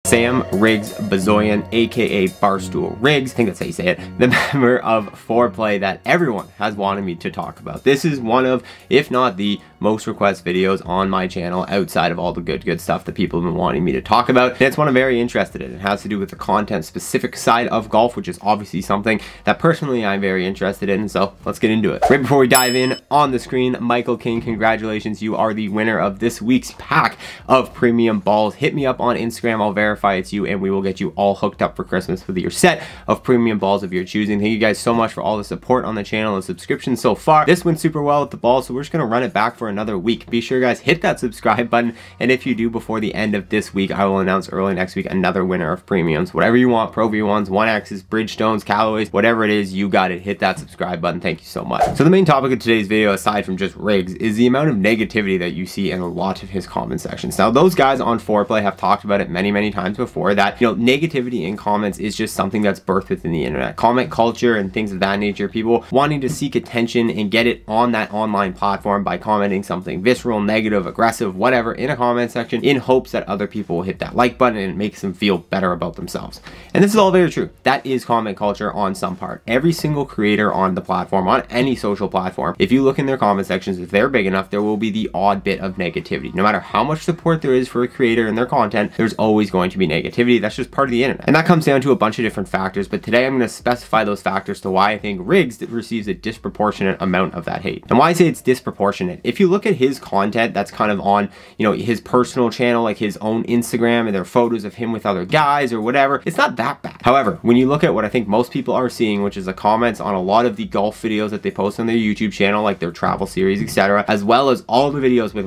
Sam Riggs Bazoyan, aka Barstool Riggs, I think that's how you say it, the member of Foreplay that everyone has wanted me to talk about. This is one of, if not the most request videos on my channel outside of all the good stuff that people have been wanting me to talk about. And it's one I'm very interested in. It has to do with the content specific side of golf, which is obviously something that personally I'm very interested in. So let's get into it. Right before we dive in, on the screen, Michael King, congratulations. You are the winner of this week's pack of premium balls. Hit me up on Instagram. I'll verify it's you and we will get you all hooked up for Christmas with your set of premium balls of your choosing. Thank you guys so much for all the support on the channel and subscriptions so far. This went super well with the balls, so we're just going to run it back for another week. Be sure guys, hit that subscribe button, and if you do before the end of this week, I will announce early next week another winner of premiums. Whatever you want, Pro V1s, 1Xs, Bridgestones, Callaways, whatever it is, you got it. Hit that subscribe button. Thank you so much. So the main topic of today's video, aside from just Riggs, is the amount of negativity that you see in a lot of his comment sections. Now those guys on Foreplay have talked about it many times before, that, you know, negativity in comments is just something that's birthed within the internet. Comment culture and things of that nature, people wanting to seek attention and get it on that online platform by commenting something visceral, negative, aggressive, whatever, in a comment section in hopes that other people will hit that like button and it makes them feel better about themselves. And this is all very true. That is comment culture on some part. Every single creator on the platform, on any social platform, if you look in their comment sections, if they're big enough, there will be the odd bit of negativity. No matter how much support there is for a creator and their content, there's always going to be negativity. That's just part of the internet. And that comes down to a bunch of different factors, but today I'm going to specify those factors to why I think Riggs receives a disproportionate amount of that hate. And why I say it's disproportionate, if you look at his content that's kind of on, you know, his personal channel, like his own Instagram, and there are photos of him with other guys or whatever, it's not that bad. However, when you look at what I think most people are seeing, which is the comments on a lot of the golf videos that they post on their YouTube channel, like their travel series, etc., as well as all the videos with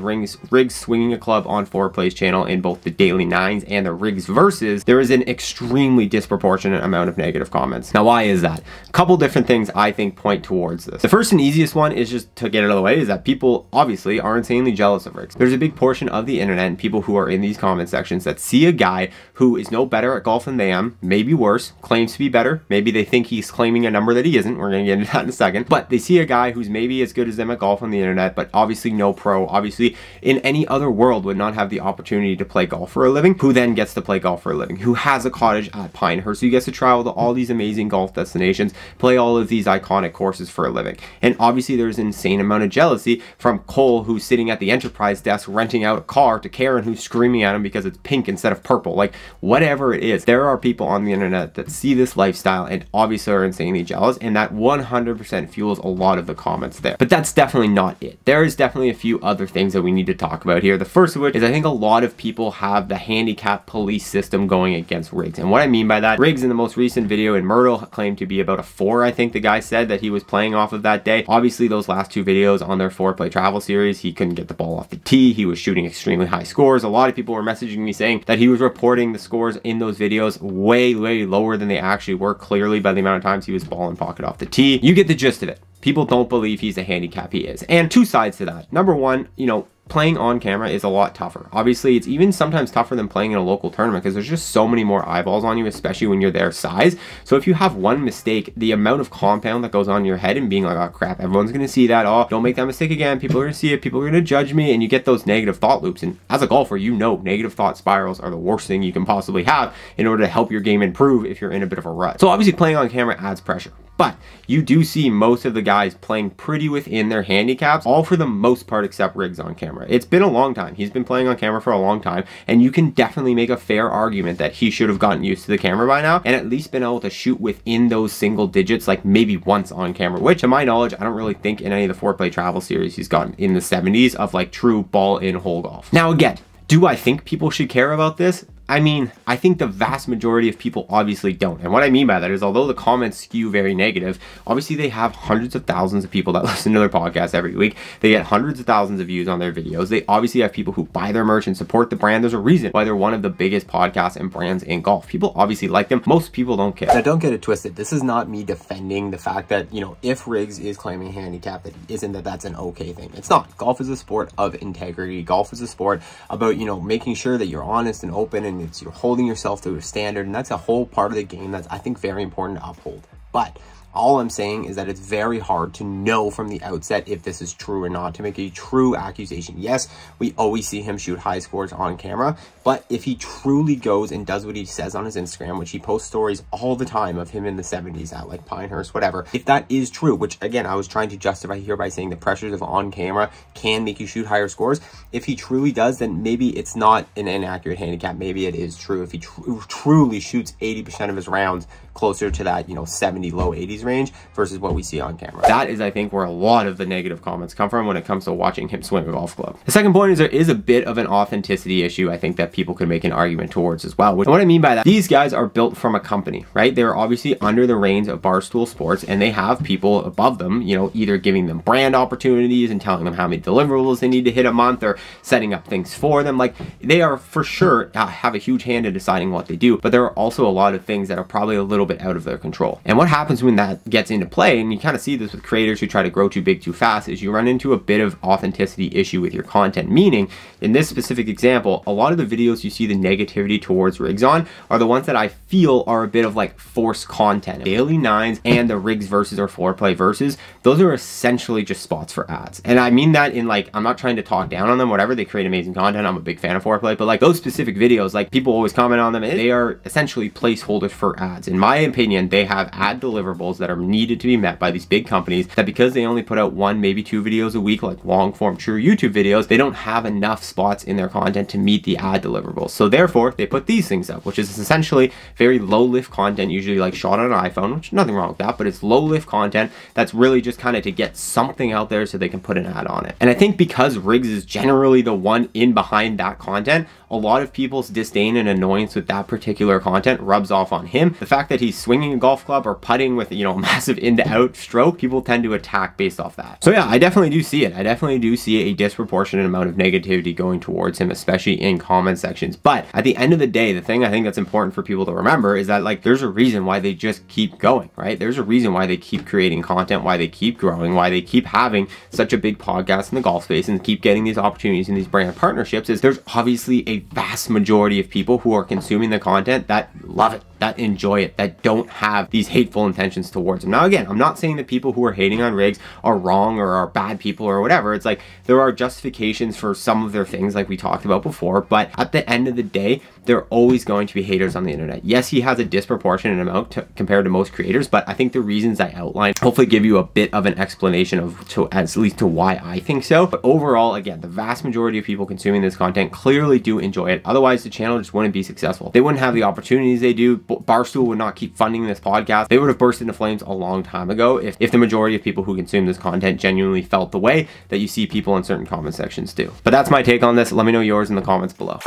Riggs swinging a club on Foreplay's channel in both the Daily Nines and the Riggs Versus, there is an extremely disproportionate amount of negative comments. Now, why is that? A couple different things I think point towards this. The first and easiest one is, just to get it out of the way, is that people obviously are insanely jealous of Riggs. There's a big portion of the internet and people who are in these comment sections that see a guy who is no better at golf than they am, maybe worse, claims to be better, maybe they think he's claiming a number that he isn't, we're going to get into that in a second, but they see a guy who's maybe as good as them at golf on the internet, but obviously no pro, obviously in any other world would not have the opportunity to play golf for a living, who then gets to play golf for a living, who has a cottage at Pinehurst, who gets to travel to all these amazing golf destinations, play all of these iconic courses for a living. And obviously there's an insane amount of jealousy from Cole, who's sitting at the Enterprise desk renting out a car, to Karen, who's screaming at him because it's pink instead of purple. Like, whatever it is, there are people on the internet that see this lifestyle and obviously are insanely jealous, and that 100% fuels a lot of the comments there. But that's definitely not it. There is definitely a few other things that we need to talk about here. The first of which is, I think a lot of people have the Handicapped Police system going against Riggs. And what I mean by that, Riggs in the most recent video in Myrtle claimed to be about a 4, I think the guy said, that he was playing off of that day. Obviously those last 2 videos on their Foreplay travel series, he couldn't get the ball off the tee, he was shooting extremely high scores. A lot of people were messaging me saying that he was reporting the scores in those videos way lower than they actually were, clearly by the amount of times he was ball and pocket off the tee. You get the gist of it. People don't believe he's a handicap. He is. And 2 sides to that. Number one, you know, playing on camera is a lot tougher. Obviously, it's even sometimes tougher than playing in a local tournament because there's just so many more eyeballs on you, especially when you're their size. So if you have one mistake, the amount of compound that goes on in your head and being like, oh crap, everyone's going to see that. Oh, don't make that mistake again. People are going to see it. People are going to judge me. And you get those negative thought loops. And as a golfer, you know negative thought spirals are the worst thing you can possibly have in order to help your game improve if you're in a bit of a rut. So obviously playing on camera adds pressure. But you do see most of the guys playing pretty within their handicaps, all for the most part except Riggs on camera. It's been a long time. He's been playing on camera for a long time, and you can definitely make a fair argument that he should have gotten used to the camera by now and at least been able to shoot within those single digits, like maybe once on camera, which to my knowledge, I don't really think in any of the Foreplay travel series he's gotten in the 70s of like true ball in hole golf. Now again, do I think people should care about this? I mean, I think the vast majority of people obviously don't. And what I mean by that is, although the comments skew very negative, obviously they have hundreds of thousands of people that listen to their podcast every week. They get hundreds of thousands of views on their videos. They obviously have people who buy their merch and support the brand. There's a reason why they're one of the biggest podcasts and brands in golf. People obviously like them. Most people don't care. Now, don't get it twisted. This is not me defending the fact that, you know, if Riggs is claiming handicap, that he isn't, that's an okay thing. It's not. Golf is a sport of integrity. Golf is a sport about, you know, making sure that you're honest and open, and you're holding yourself to a standard, and that's a whole part of the game that's, I think, very important to uphold. But All I'm saying is that it's very hard to know from the outset if this is true or not, to make a true accusation. Yes, we always see him shoot high scores on camera, but if he truly goes and does what he says on his Instagram, which he posts stories all the time of him in the 70s at like Pinehurst, whatever, if that is true, which again, I was trying to justify here by saying the pressures of on camera can make you shoot higher scores. If he truly does, then maybe it's not an inaccurate handicap. Maybe it is true. If he truly shoots 80% of his rounds closer to that, you know, 70 low 80s range versus what we see on camera. That is, I think, where a lot of the negative comments come from when it comes to watching him swing a golf club. The second point is there is a bit of an authenticity issue I think that people could make an argument towards as well. And what I mean by that, these guys are built from a company, right? They're obviously under the reins of Barstool Sports, and they have people above them, you know, either giving them brand opportunities and telling them how many deliverables they need to hit a month or setting up things for them. Like, they are for sure have a huge hand in deciding what they do, but there are also a lot of things that are probably a little bit out of their control. And what happens when that gets into play, and you kind of see this with creators who try to grow too big too fast, is you run into a bit of authenticity issue with your content. Meaning, in this specific example, a lot of the videos you see the negativity towards rigs on are the ones that I feel are a bit of like forced content. Daily nines and the rigs versus or foreplay versus, those are essentially just spots for ads. And I mean that in like, I'm not trying to talk down on them, whatever, they create amazing content, I'm a big fan of foreplay, but like those specific videos, like people always comment on them, they are essentially placeholders for ads. In my opinion, they have ad deliverables that are needed to be met by these big companies, that because they only put out 1, maybe 2 videos a week, like long form true YouTube videos, they don't have enough spots in their content to meet the ad deliverables. So therefore they put these things up, which is essentially very low lift content, usually like shot on an iPhone, which nothing wrong with that, but it's low lift content that's really just kind of to get something out there so they can put an ad on it. And I think because Riggs is generally the one in behind that content, a lot of people's disdain and annoyance with that particular content rubs off on him. The fact that he's swinging a golf club or putting with, you know, a massive in to out stroke, people tend to attack based off that. So yeah, I definitely do see it. I definitely do see a disproportionate amount of negativity going towards him, especially in comment sections. But at the end of the day, the thing I think that's important for people to remember is that like there's a reason why they just keep going, right? There's a reason why they keep creating content, why they keep growing, why they keep having such a big podcast in the golf space and keep getting these opportunities and these brand partnerships. Is there's obviously a vast majority of people who are consuming the content that love it, that enjoy it, that don't have these hateful intentions towards them. Now again, I'm not saying that people who are hating on Riggs are wrong or are bad people or whatever. It's like there are justifications for some of their things like we talked about before, but at the end of the day, there are always going to be haters on the internet. Yes, he has a disproportionate amount compared to most creators, but I think the reasons I outlined hopefully give you a bit of an explanation of at least to why I think so. But overall, again, the vast majority of people consuming this content clearly do enjoy it. Otherwise, the channel just wouldn't be successful. They wouldn't have the opportunities they do. Barstool would not keep funding this podcast. They would have burst into flames a long time ago if the majority of people who consume this content genuinely felt the way that you see people in certain comment sections do. But that's my take on this. Let me know yours in the comments below.